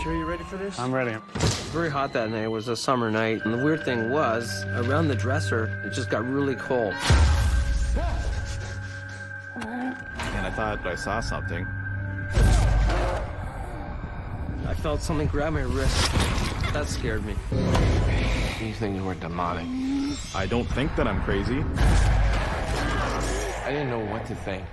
Sure you ready for this? I'm ready. It was very hot that night. It was a summer night. And the weird thing was, around the dresser, it just got really cold. And I thought I saw something. I felt something grab my wrist. That scared me. These things were demonic. I don't think that I'm crazy. I didn't know what to think.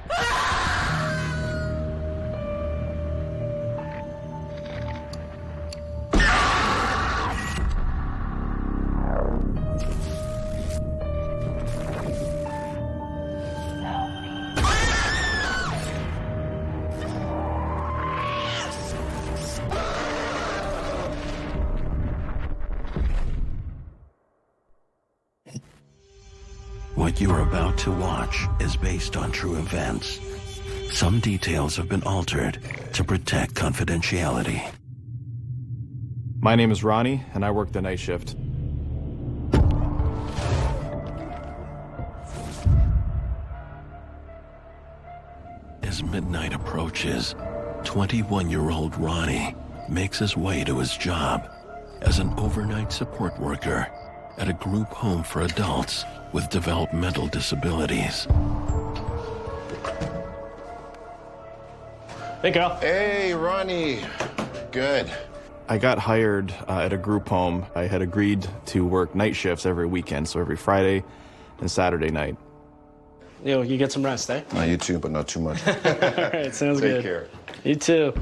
What you are about to watch is based on true events. Some details have been altered to protect confidentiality. My name is Ronnie, and I work the night shift. As midnight approaches, 21-year-old Ronnie makes his way to his job as an overnight support worker at a group home for adults with developmental disabilities. Hey, Kyle. Hey, Ronnie. Good. I got hired at a group home. I had agreed to work night shifts every weekend, so every Friday and Saturday night. Yo, you get some rest, eh? You too, but not too much. All right, sounds good. Take care. You too.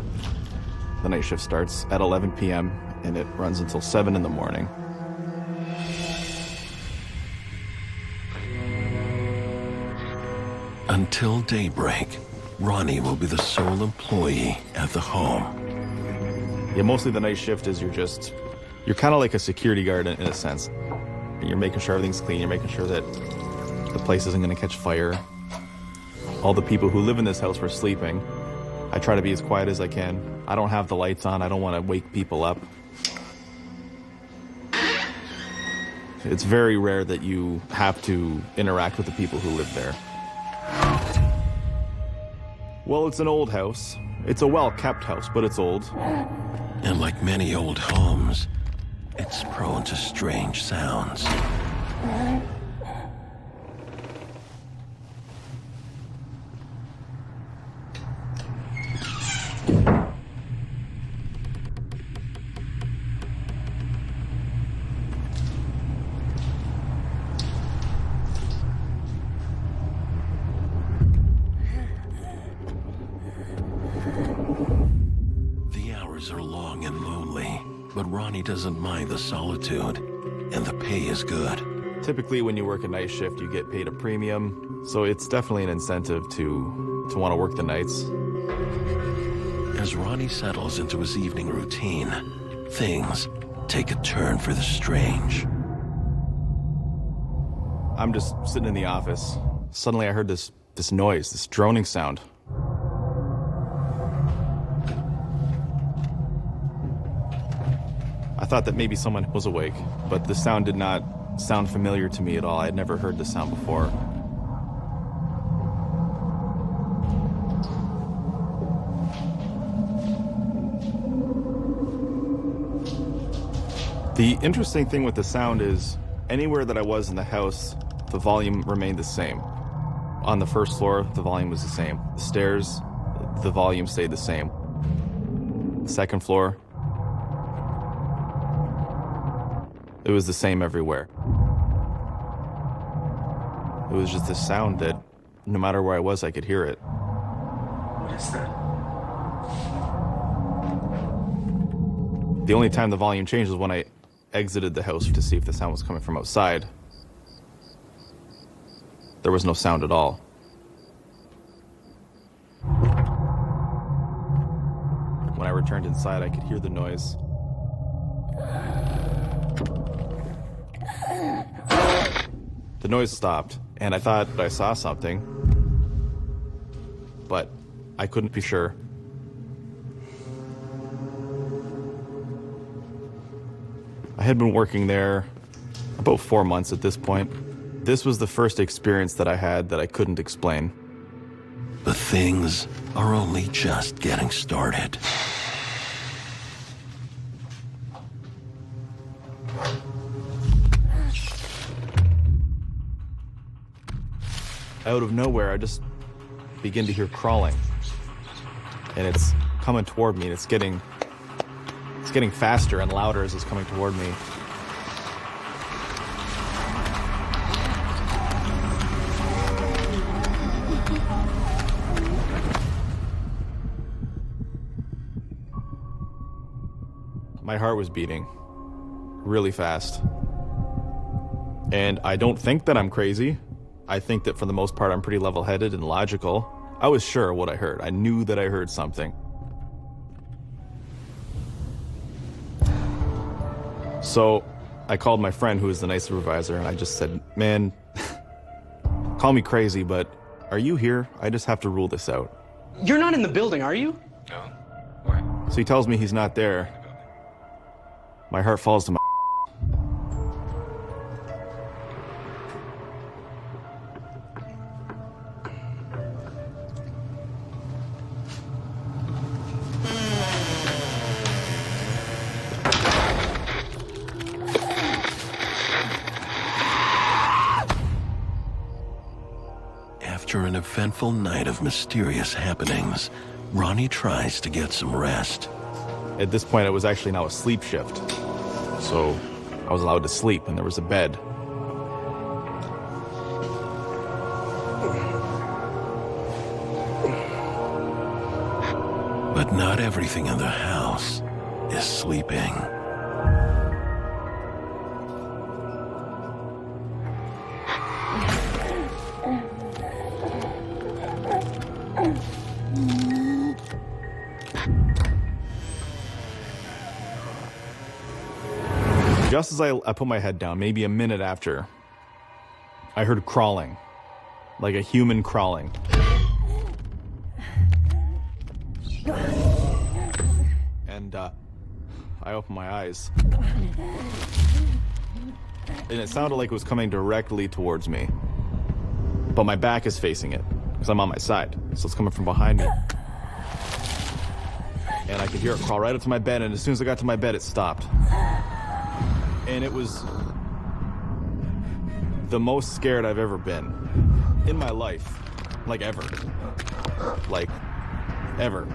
The night shift starts at 11 p.m. and it runs until 7 in the morning. Until daybreak, Ronnie will be the sole employee at the home. Yeah, mostly the night shift is you're kind of like a security guard in a sense. You're making sure everything's clean, you're making sure that the place isn't going to catch fire. All the people who live in this house were sleeping. I try to be as quiet as I can. I don't have the lights on, I don't want to wake people up. It's very rare that you have to interact with the people who live there. Well, it's an old house. It's a well-kept house, but it's old. And like many old homes, it's prone to strange sounds. Are long and lonely, but Ronnie doesn't mind the solitude, and the pay is good. Typically, when you work a night shift, you get paid a premium, so it's definitely an incentive to want to work the nights. As Ronnie settles into his evening routine, things take a turn for the strange. I'm just sitting in the office. Suddenly I heard this noise, this droning sound. I thought that maybe someone was awake, but the sound did not sound familiar to me at all. I had never heard the sound before. The interesting thing with the sound is, anywhere that I was in the house, the volume remained the same. On the first floor, the volume was the same. The stairs, the volume stayed the same. Second floor, it was the same everywhere. It was just this sound that, no matter where I was, I could hear it. What is that? The only time the volume changed was when I exited the house to see if the sound was coming from outside. There was no sound at all. When I returned inside, I could hear the noise. The noise stopped, and I thought I saw something, but I couldn't be sure. I had been working there about 4 months at this point. This was the first experience that I had that I couldn't explain. But things are only just getting started. out of nowhere, I just begin to hear crawling. And it's coming toward me, and it's getting faster and louder as it's coming toward me. My heart was beating really fast. And I don't think that I'm crazy. I think that for the most part, I'm pretty level-headed and logical. I was sure what I heard. I knew that I heard something. So I called my friend, who was the night supervisor, and I just said, man, call me crazy, but are you here? I just have to rule this out. You're not in the building, are you? No. Why? So he tells me he's not there. My heart falls to my... After an eventful night of mysterious happenings, Ronnie tries to get some rest. At this point, it was actually now a sleep shift. So I was allowed to sleep, and there was a bed. But not everything in the house is sleeping. Just as I put my head down, maybe a minute after, I heard crawling, like a human crawling. And I opened my eyes. And it sounded like it was coming directly towards me. But my back is facing it, because I'm on my side. So it's coming from behind me. And I could hear it crawl right up to my bed, and as soon as I got to my bed, it stopped. And it was the most scared I've ever been in my life. Like ever. Like, ever.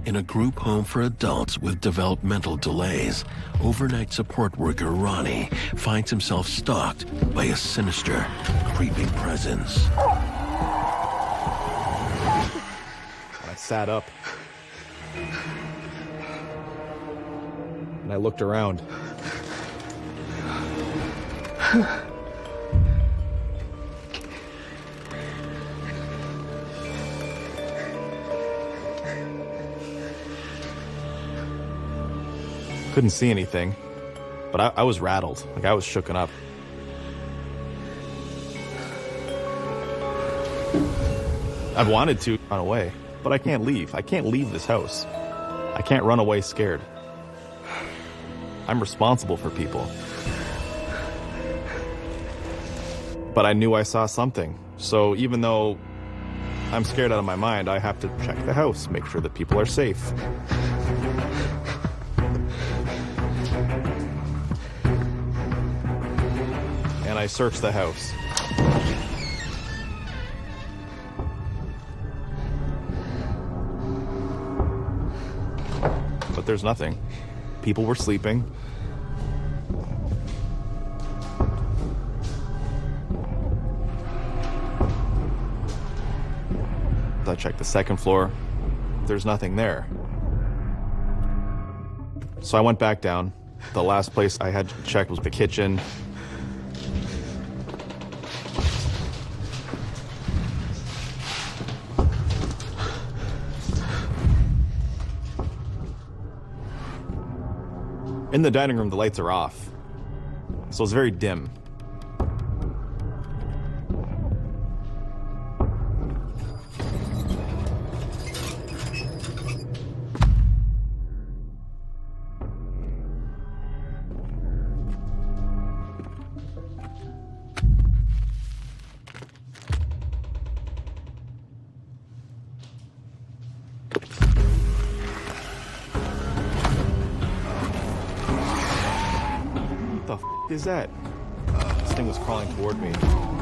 In a group home for adults with developmental delays, overnight support worker Ronnie finds himself stalked by a sinister, creeping presence. I sat up. And I looked around. Couldn't see anything, but I was rattled. Like, I was shooken up. I've wanted to run away, but I can't leave. I can't leave this house. I can't run away scared. I'm responsible for people. But I knew I saw something. So even though I'm scared out of my mind, I have to check the house, make sure that people are safe. And I searched the house. But there's nothing. People were sleeping. I checked the second floor. There's nothing there. So I went back down. The last place I had to check was the kitchen. In the dining room, the lights are off, so it's very dim. is that? This thing was crawling toward me.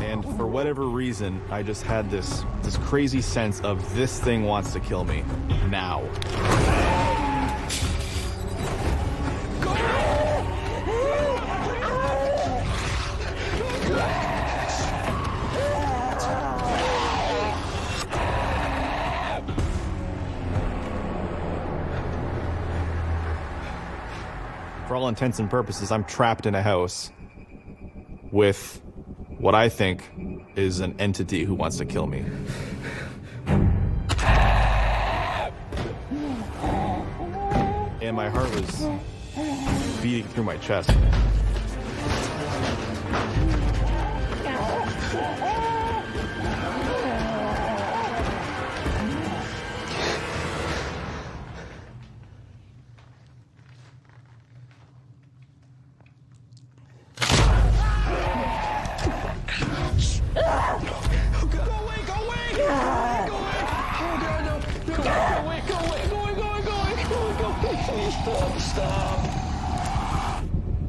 And for whatever reason, I just had this crazy sense of this thing wants to kill me. Now. For all intents and purposes, I'm trapped in a house with what I think is an entity who wants to kill me. And my heart was beating through my chest.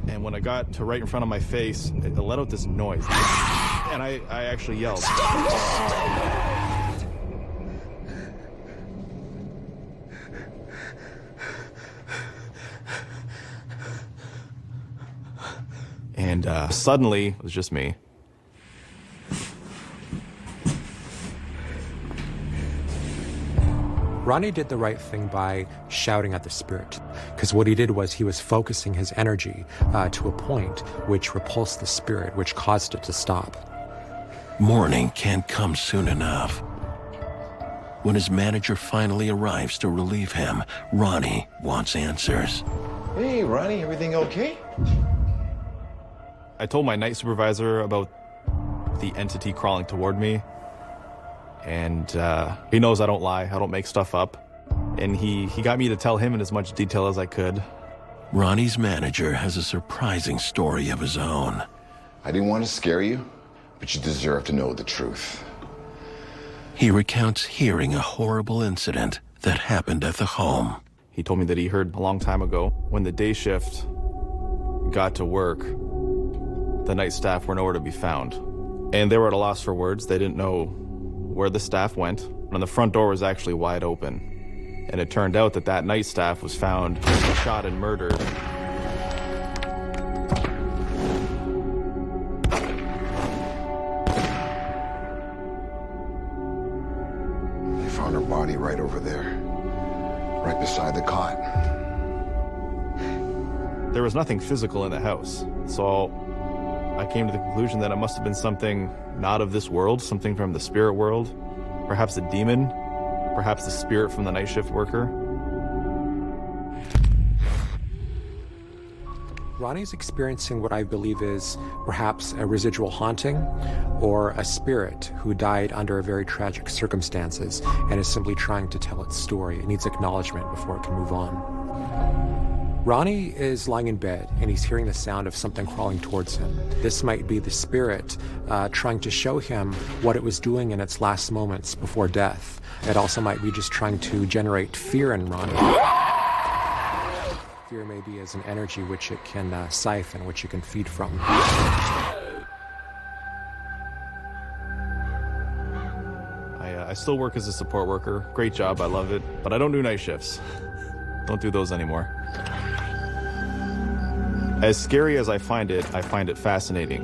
And when I got to right in front of my face, it let out this noise. And I actually yelled. And suddenly, it was just me. Ronnie did the right thing by shouting at the spirit, because what he did was he was focusing his energy to a point which repulsed the spirit, which caused it to stop. Morning can't come soon enough. When his manager finally arrives to relieve him, Ronnie wants answers. Hey, Ronnie, everything okay? I told my night supervisor about the entity crawling toward me. And he knows I don't lie, I don't make stuff up. And he got me to tell him in as much detail as I could. Ronnie's manager has a surprising story of his own. I didn't want to scare you, but you deserve to know the truth. He recounts hearing a horrible incident that happened at the home. He told me that he heard a long time ago, when the day shift got to work, the night staff were nowhere to be found. And they were at a loss for words. They didn't know where the staff went, and the front door was actually wide open. And it turned out that that night staff was found shot and murdered. They found her body right over there, right beside the cot. There was nothing physical in the house, so I came to the conclusion that it must have been something not of this world, something from the spirit world, perhaps a demon, perhaps the spirit from the night shift worker. Ronnie's experiencing what I believe is perhaps a residual haunting or a spirit who died under very tragic circumstances and is simply trying to tell its story. It needs acknowledgement before it can move on. Ronnie is lying in bed and he's hearing the sound of something crawling towards him. This might be the spirit trying to show him what it was doing in its last moments before death. It also might be just trying to generate fear in Ronnie. Fear maybe is an energy which it can siphon, which it can feed from. I still work as a support worker. Great job, I love it. But I don't do night shifts. Don't do those anymore. As scary as I find it fascinating.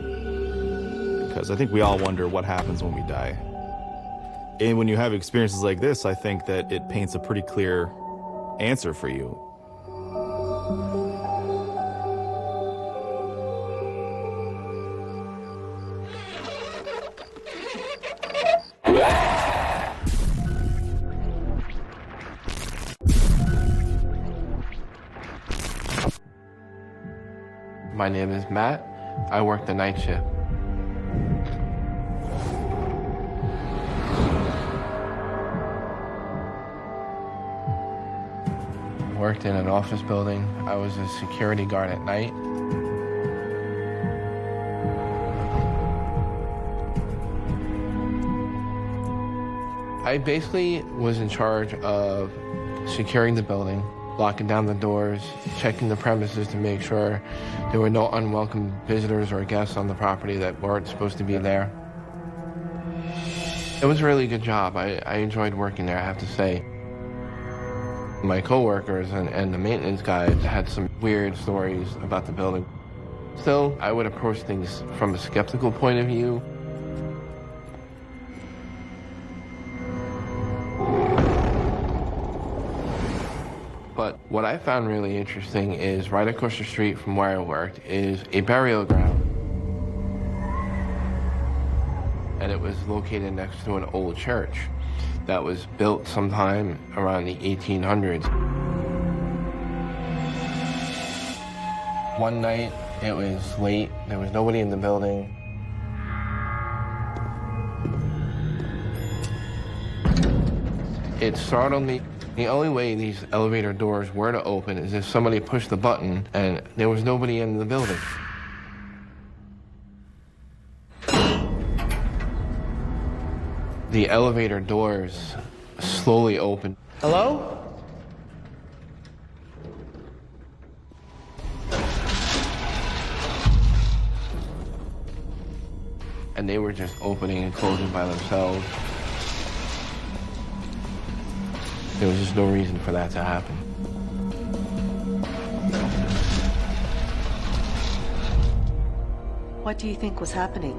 Because I think we all wonder what happens when we die. And when you have experiences like this, I think that it paints a pretty clear answer for you. My name is Matt. I work the night shift. Worked in an office building. I was a security guard at night. I basically was in charge of securing the building, locking down the doors, checking the premises to make sure there were no unwelcome visitors or guests on the property that weren't supposed to be there. It was a really good job. I enjoyed working there, I have to say. My coworkers and the maintenance guys had some weird stories about the building. Still, I would approach things from a skeptical point of view. But what I found really interesting is right across the street from where I worked is a burial ground. And it was located next to an old church that was built sometime around the 1800s. One night, it was late, there was nobody in the building. It startled me. The only way these elevator doors were to open is if somebody pushed the button and there was nobody in the building. The elevator doors slowly opened. Hello? And they were just opening and closing by themselves. There was just no reason for that to happen. What do you think was happening?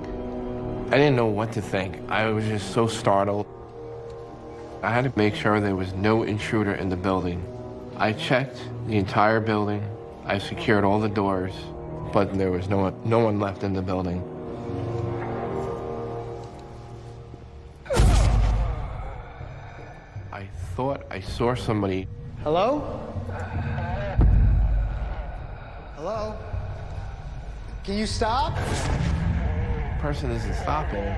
I didn't know what to think. I was just so startled. I had to make sure there was no intruder in the building. I checked the entire building. I secured all the doors, but there was no one left in the building. I thought I saw somebody. Hello? Hello? Can you stop? The person isn't stopping.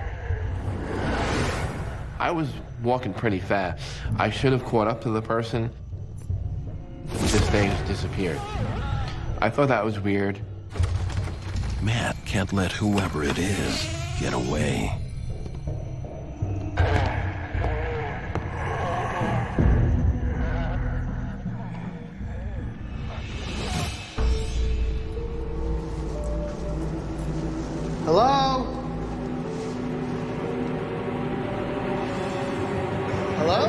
I was walking pretty fast. I should have caught up to the person. This thing just disappeared. I thought that was weird. Matt can't let whoever it is get away. Hello? Hello?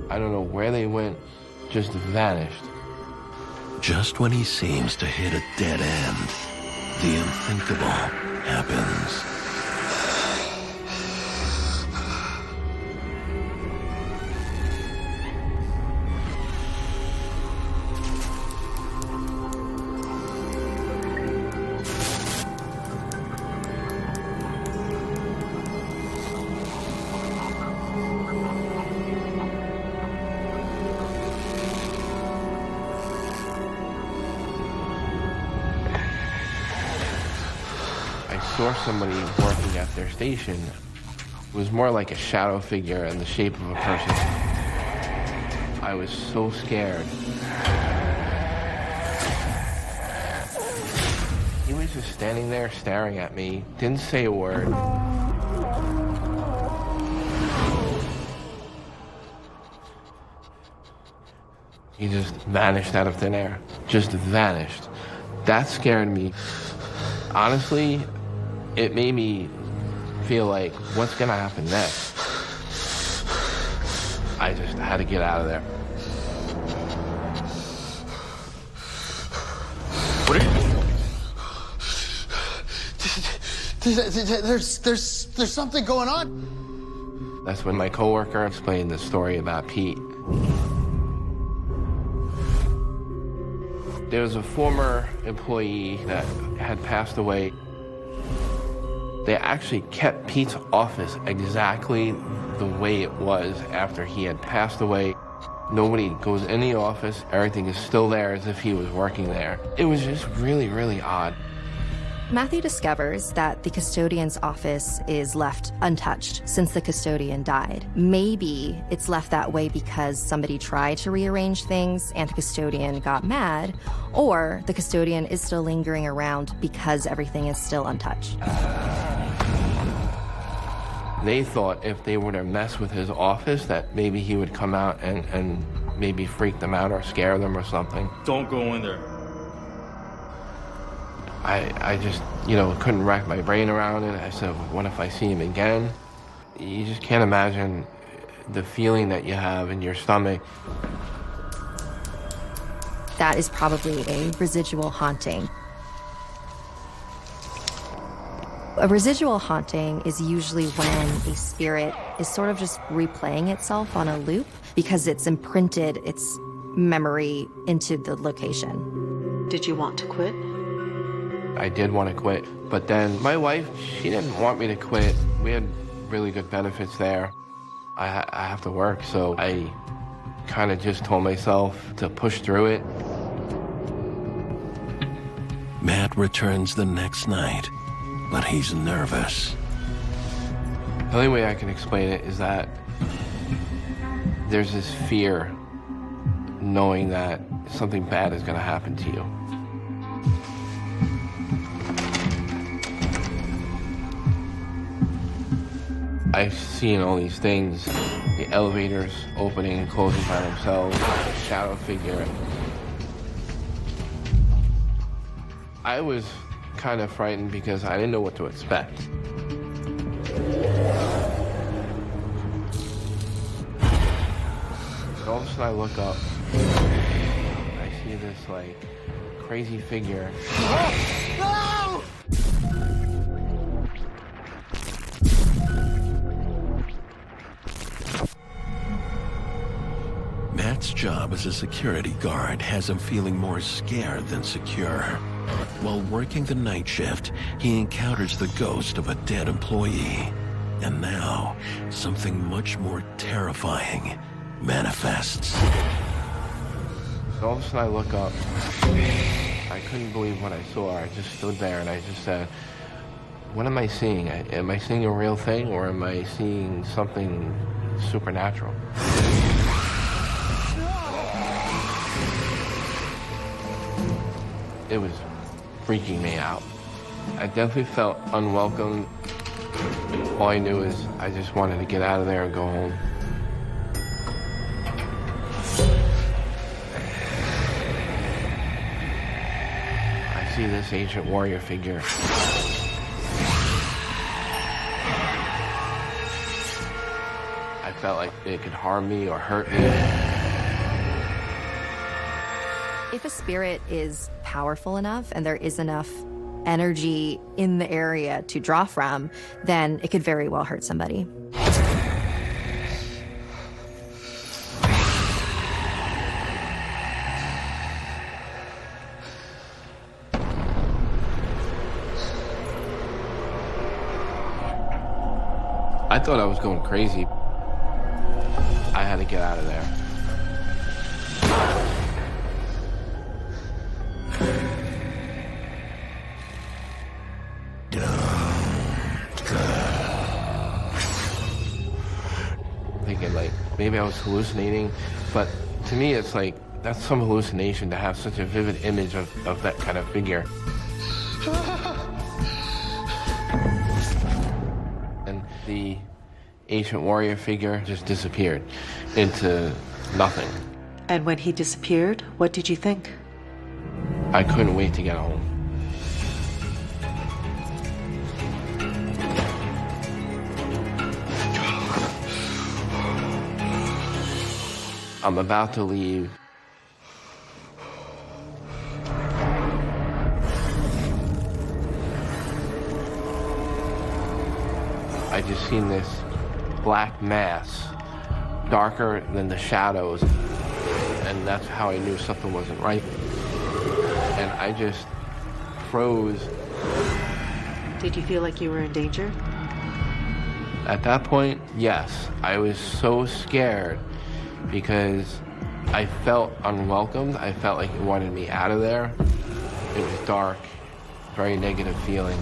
I don't know where they went, just vanished. Just when he seems to hit a dead end, the unthinkable happens. Saw somebody working at their station. It was more like a shadow figure in the shape of a person. I was so scared. He was just standing there staring at me, didn't say a word. He just vanished out of thin air. Just vanished. That scared me. Honestly, it made me feel like, what's gonna happen next? I just had to get out of there. What are you... There's something going on. That's when my coworker explained the story about Pete. There was a former employee that had passed away. They actually kept Pete's office exactly the way it was after he had passed away. Nobody goes in the office. Everything is still there as if he was working there. It was just really, really odd. Matthew discovers that the custodian's office is left untouched since the custodian died. Maybe it's left that way because somebody tried to rearrange things and the custodian got mad, or the custodian is still lingering around because everything is still untouched. They thought if they were to mess with his office that maybe he would come out and maybe freak them out or scare them or something. Don't go in there. I just, couldn't rack my brain around it. I said, what if I see him again? You just can't imagine the feeling that you have in your stomach. That is probably a residual haunting. A residual haunting is usually when a spirit is sort of just replaying itself on a loop because it's imprinted its memory into the location. Did you want to quit? I did want to quit, but then my wife, she didn't want me to quit. We had really good benefits there. I have to work, so I kind of just told myself to push through it. Matt returns the next night, but he's nervous. The only way I can explain it is that there's this fear knowing that something bad is going to happen to you. I've seen all these things, the elevators opening and closing by themselves, a shadow figure. I was kind of frightened because I didn't know what to expect. And all of a sudden I look up, I see this crazy figure. No! Matt's job as a security guard has him feeling more scared than secure. While working the night shift, he encounters the ghost of a dead employee. And now, something much more terrifying manifests. All of a sudden I look up. I couldn't believe what I saw. I just stood there and I just said, what am I seeing? Am I seeing a real thing or am I seeing something supernatural? It was freaking me out. I definitely felt unwelcome. All I knew is I just wanted to get out of there and go home. I see this ancient warrior figure. I felt like it could harm me or hurt me. If a spirit is powerful enough and there is enough energy in the area to draw from, then it could very well hurt somebody. I thought I was going crazy. I had to get out of there. Thinking maybe I was hallucinating, but to me it's that's some hallucination to have such a vivid image of that kind of figure. And the ancient warrior figure just disappeared into nothing. And when he disappeared, what did you think? I couldn't wait to get home. I'm about to leave. I just seen this black mass, darker than the shadows, and that's how I knew something wasn't right. And I just froze. Did you feel like you were in danger? At that point, yes. I was so scared because I felt unwelcomed. I felt like it wanted me out of there. It was dark, very negative feeling.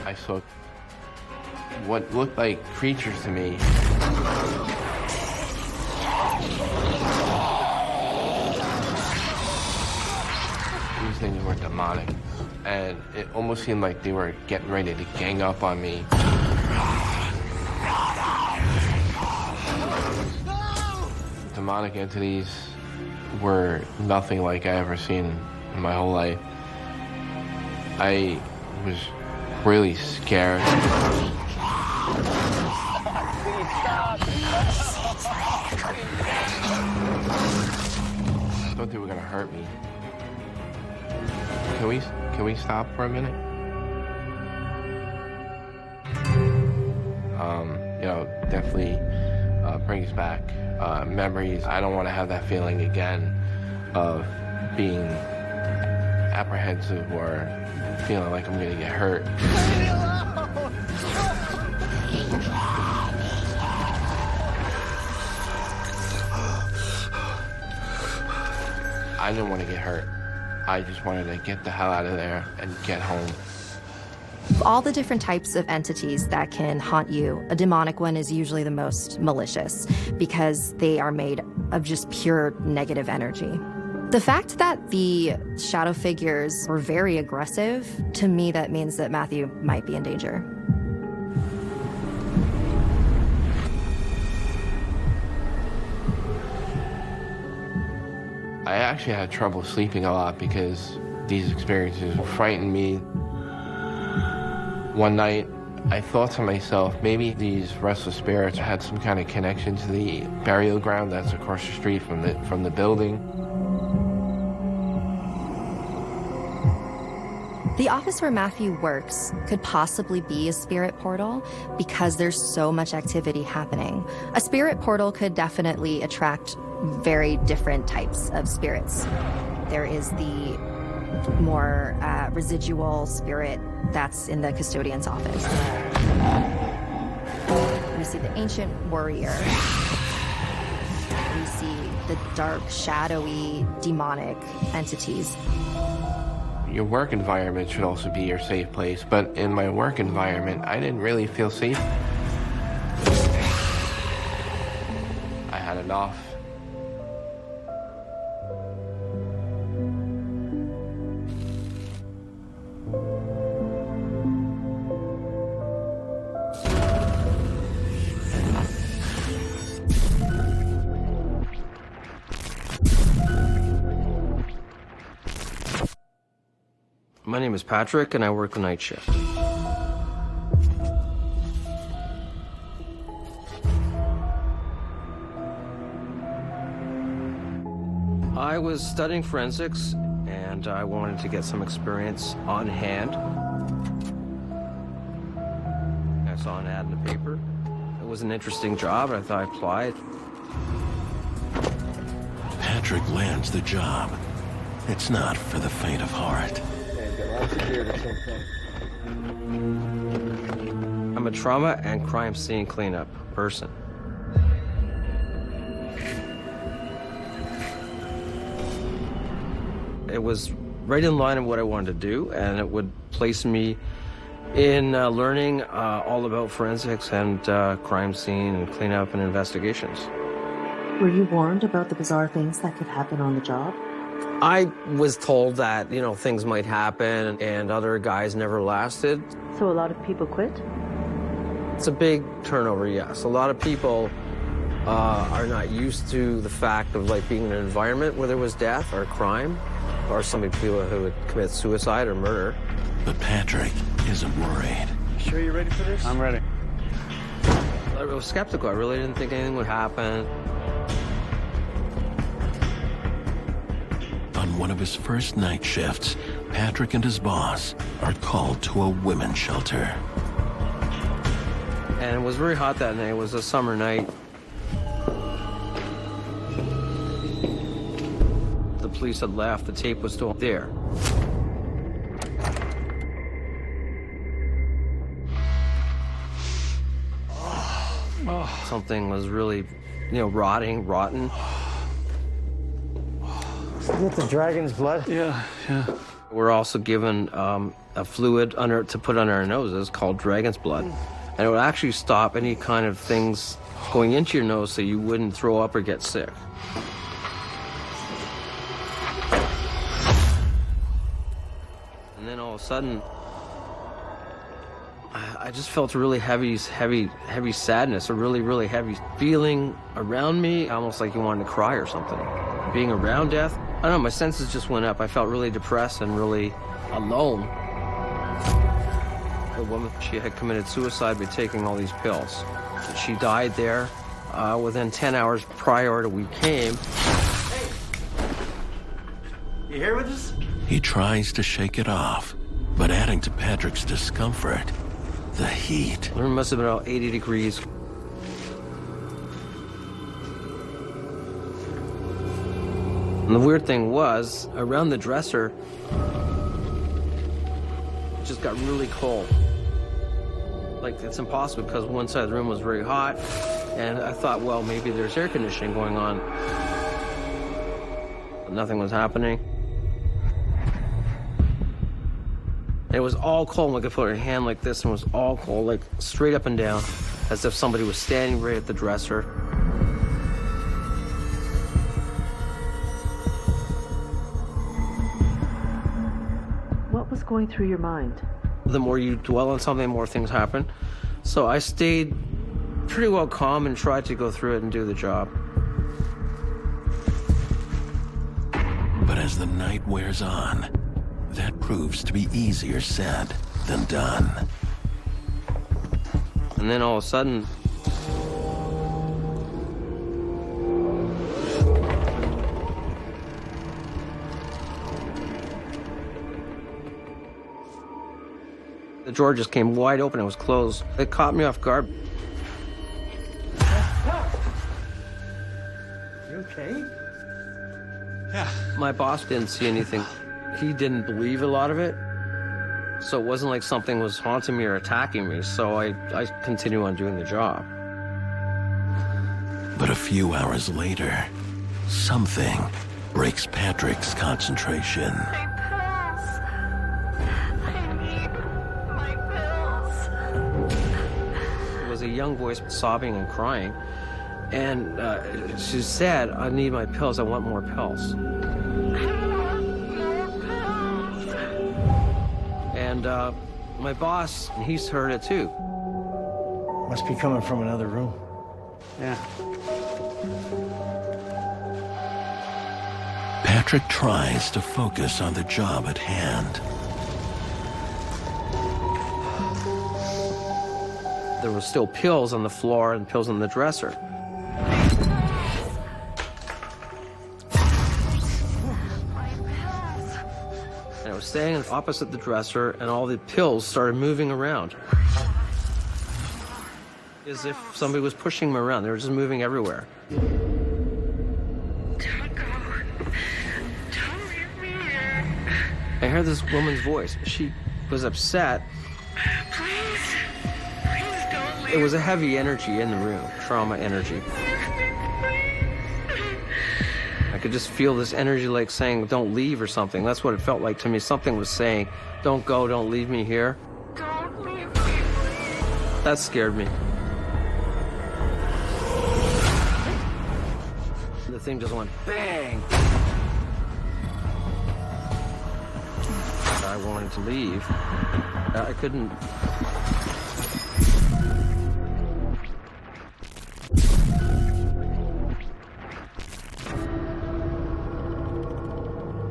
I saw what looked like creatures to me. These things were demonic, and it almost seemed like they were getting ready to gang up on me. Demonic entities were nothing like I ever seen in my whole life. I was really scared. I thought they were gonna hurt me. Can we stop for a minute? You know, definitely brings back memories. I don't want to have that feeling again of being apprehensive or feeling like I'm gonna get hurt. Leave me alone! I didn't want to get hurt. I just wanted to get the hell out of there and get home. All the different types of entities that can haunt you, a demonic one is usually the most malicious because they are made of just pure negative energy. The fact that the shadow figures were very aggressive, to me that means that Matthew might be in danger. I actually had trouble sleeping a lot because these experiences frightened me. One night, I thought to myself, maybe these restless spirits had some kind of connection to the burial ground that's across the street from the building. The office where Matthew works could possibly be a spirit portal because there's so much activity happening. A spirit portal could definitely attract very different types of spirits. There is the more residual spirit that's in the custodian's office. We see the ancient warrior. We see the dark, shadowy, demonic entities. Your work environment should also be your safe place, but in my work environment, I didn't really feel safe. I had enough. My name is Patrick, and I work the night shift. I was studying forensics, and I wanted to get some experience on hand. I saw an ad in the paper. It was an interesting job, and I thought I'd apply. Patrick lands the job. It's not for the faint of heart. I'm a trauma and crime scene cleanup person. It was right in line of what I wanted to do, and it would place me in learning all about forensics and crime scene and cleanup and investigations. Were you warned about the bizarre things that could happen on the job? I was told that, you know, things might happen, and other guys never lasted. So a lot of people quit? It's a big turnover, yes. A lot of people are not used to the fact of like being in an environment where there was death or crime, or some people who would commit suicide or murder. But Patrick isn't worried. Sure you're ready for this? I'm ready. I was skeptical. I really didn't think anything would happen. On one of his first night shifts, Patrick and his boss are called to a women's shelter. And it was very hot that night. It was a summer night. The police had left. The tape was still there. Something was really, rotten. Get the dragon's blood? Yeah. We're also given a fluid to put under our noses called dragon's blood. And it would actually stop any kind of things going into your nose so you wouldn't throw up or get sick. And then all of a sudden, I just felt a really heavy sadness, a really heavy feeling around me, almost like you wanted to cry or something. Being around death, I don't know, my senses just went up. I felt really depressed and really alone. The woman, she had committed suicide by taking all these pills. She died there within 10 hours prior to we came. Hey! You here with us? He tries to shake it off, but adding to Patrick's discomfort, the heat. The room must have been about 80 degrees. And the weird thing was, around the dresser, it just got really cold. Like, it's impossible because one side of the room was very hot, and I thought, well, maybe there's air conditioning going on. But nothing was happening. And it was all cold, like I put her hand like this, and it was all cold, like straight up and down, as if somebody was standing right at the dresser. What was going through your mind? The more you dwell on something, the more things happen. So I stayed pretty well calm and tried to go through it and do the job. But as the night wears on, that proves to be easier said than done. And then all of a sudden, the drawer just came wide open. It was closed. It caught me off guard. You okay? Yeah. My boss didn't see anything. He didn't believe a lot of it. So it wasn't like something was haunting me or attacking me. So I continue on doing the job. But a few hours later, something breaks Patrick's concentration. It was a young voice sobbing and crying. And she said, I need my pills. I want more pills. And my boss, he's heard it too. Must be coming from another room. Yeah. Patrick tries to focus on the job at hand. There were still pills on the floor and pills on the dresser. And I was staying opposite the dresser, and all the pills started moving around. As if somebody was pushing them around. They were just moving everywhere. Don't go. Don't leave me here. I heard this woman's voice. She was upset. Please. Please don't leave. It was a heavy energy in the room, trauma energy. I could just feel this energy like saying, don't leave or something. That's what it felt like to me. Something was saying, don't go, don't leave me here. Don't leave me, please. That scared me. The thing just went bang. I wanted to leave. I couldn't.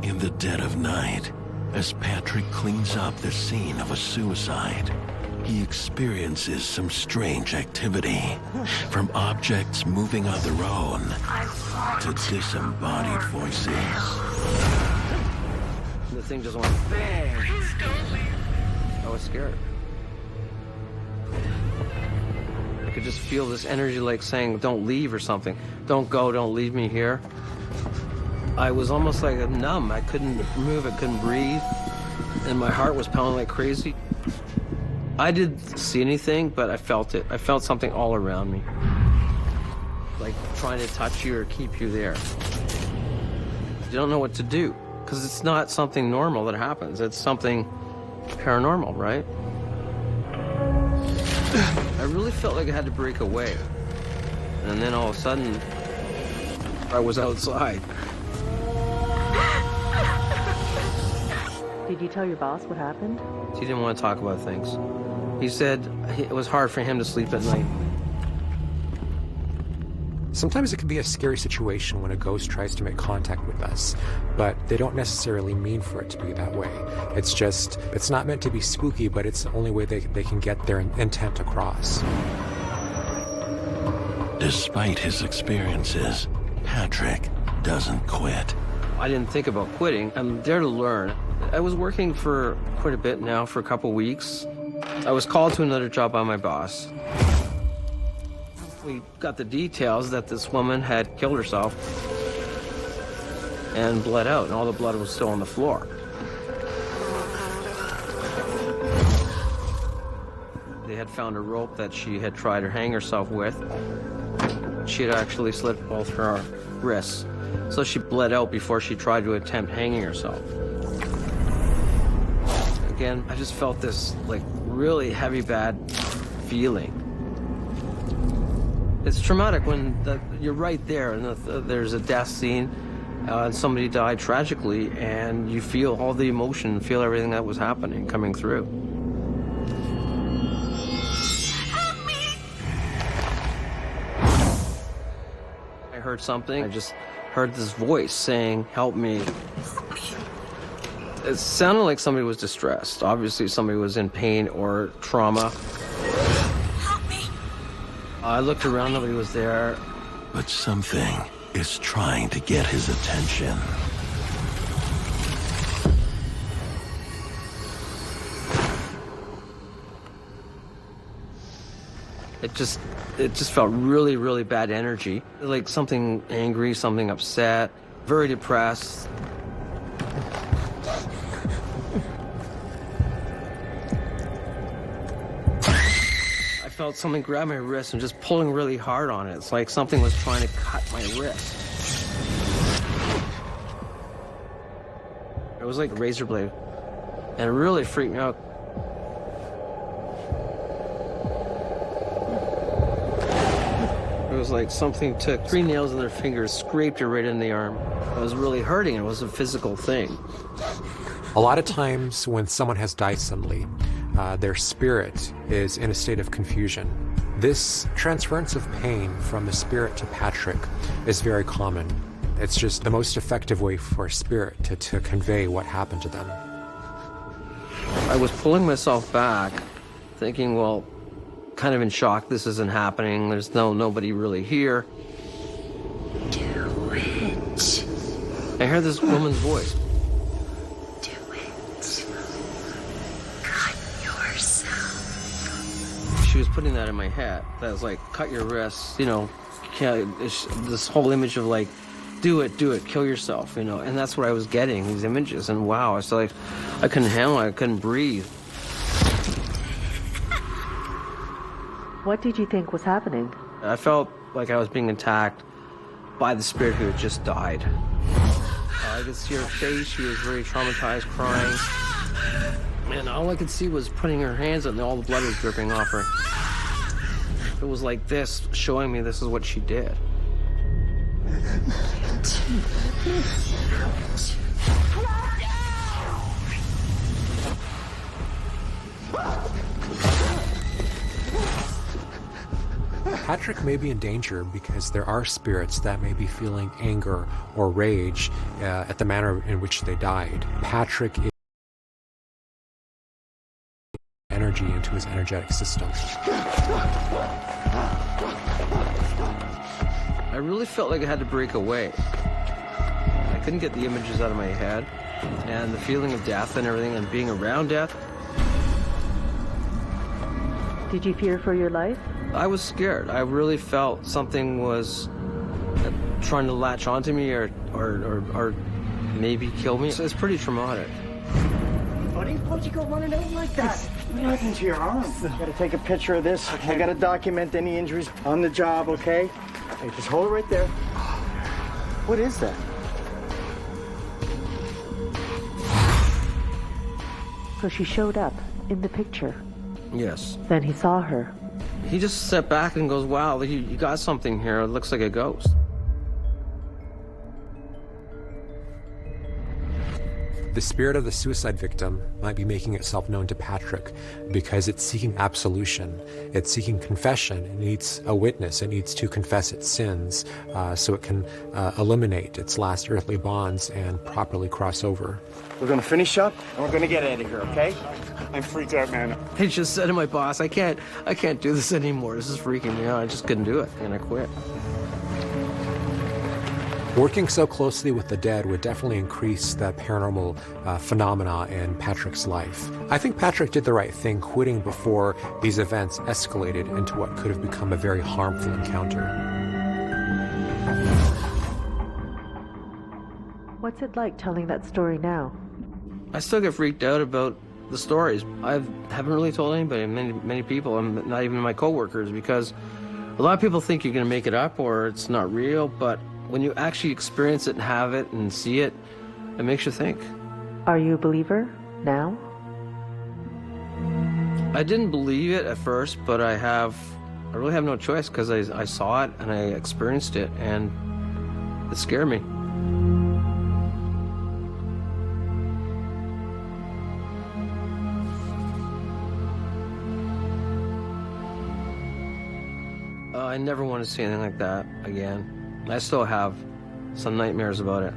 In the dead of night, as Patrick cleans up the scene of a suicide, he experiences some strange activity, from objects moving on their own to disembodied voices. The thing just went bang. Please don't leave. I was scared. I could just feel this energy like saying, don't leave or something. Don't go, don't leave me here. I was almost like numb. I couldn't move, I couldn't breathe, and my heart was pounding like crazy. I didn't see anything, but I felt it. I felt something all around me, like trying to touch you or keep you there. You don't know what to do, because it's not something normal that happens. It's something paranormal, right? I really felt like I had to break away. And then all of a sudden, I was outside. Did you tell your boss what happened? He didn't want to talk about things. He said it was hard for him to sleep at night. Sometimes it can be a scary situation when a ghost tries to make contact with us, but they don't necessarily mean for it to be that way. It's not meant to be spooky, but it's the only way they can get their intent across. Despite his experiences, Patrick doesn't quit. I didn't think about quitting. I'm there to learn. I was working for quite a bit now, for a couple weeks. I was called to another job by my boss. We got the details that this woman had killed herself and bled out, and all the blood was still on the floor. They had found a rope that she had tried to hang herself with. She had actually slit both her wrists, so she bled out before she tried to attempt hanging herself. Again, I just felt this, like, really heavy, bad feeling. It's traumatic when you're right there and there's a death scene and somebody died tragically, and you feel all the emotion, feel everything that was happening coming through. Help me! I heard something. I just heard this voice saying, "Help me." Help me! It sounded like somebody was distressed. Obviously, somebody was in pain or trauma. Help me! I looked around, nobody was there. But something is trying to get his attention. It just felt really, really bad energy. Like something angry, something upset, very depressed. I felt something grab my wrist and just pulling really hard on it. It's like something was trying to cut my wrist. It was like a razor blade, and it really freaked me out. It was like something took 3 nails in their fingers, scraped it right in the arm. It was really hurting. It was a physical thing. A lot of times when someone has died suddenly, their spirit is in a state of confusion. This transference of pain from the spirit to Patrick is very common. It's just the most effective way for a spirit to convey what happened to them. I was pulling myself back, thinking, well, kind of in shock, this isn't happening. There's nobody really here. Do it. I heard this woman's voice. Do it. Cut yourself. She was putting that in my head. That was like, cut your wrists, you know, this whole image of like, do it, kill yourself, you know. And that's what I was getting, these images. And wow, it's like, I couldn't handle it, I couldn't breathe. What did you think was happening? I felt like I was being attacked by the spirit who had just died. I could see her face, she was very traumatized, crying. And all I could see was putting her hands up and all the blood was dripping off her. It was like this, showing me this is what she did. Patrick may be in danger because there are spirits that may be feeling anger or rage at the manner in which they died. Patrick is energy into his energetic system. I really felt like I had to break away. I couldn't get the images out of my head, and the feeling of death and everything and being around death. Did you fear for your life? I was scared. I really felt something was trying to latch onto me or maybe kill me. So it's pretty traumatic. Buddy, why'd you go running out like that? What happened to your arm? Gotta take a picture of this. Okay. I gotta document any injuries on the job, okay? Hey, just hold it right there. What is that? So she showed up in the picture. Yes. Then he saw her. He just sat back and goes, wow, you got something here. It looks like a ghost. The spirit of the suicide victim might be making itself known to Patrick because it's seeking absolution, it's seeking confession, it needs a witness, it needs to confess its sins so it can eliminate its last earthly bonds and properly cross over. We're gonna finish up and we're gonna get out of here, okay? I'm freaked out, man. I just said to my boss, I can't do this anymore. This is freaking me out. I just couldn't do it, and I quit. Working so closely with the dead would definitely increase the paranormal phenomena in Patrick's life. I think Patrick did the right thing quitting before these events escalated into what could have become a very harmful encounter. What's it like telling that story now? I still get freaked out about the stories. I haven't really told anybody, many people, and not even my coworkers, because a lot of people think you're going to make it up or it's not real, but when you actually experience it and have it and see it, it makes you think. Are you a believer now? I didn't believe it at first, but I really have no choice because I saw it and I experienced it, and it scared me. I never want to see anything like that again. I still have some nightmares about it.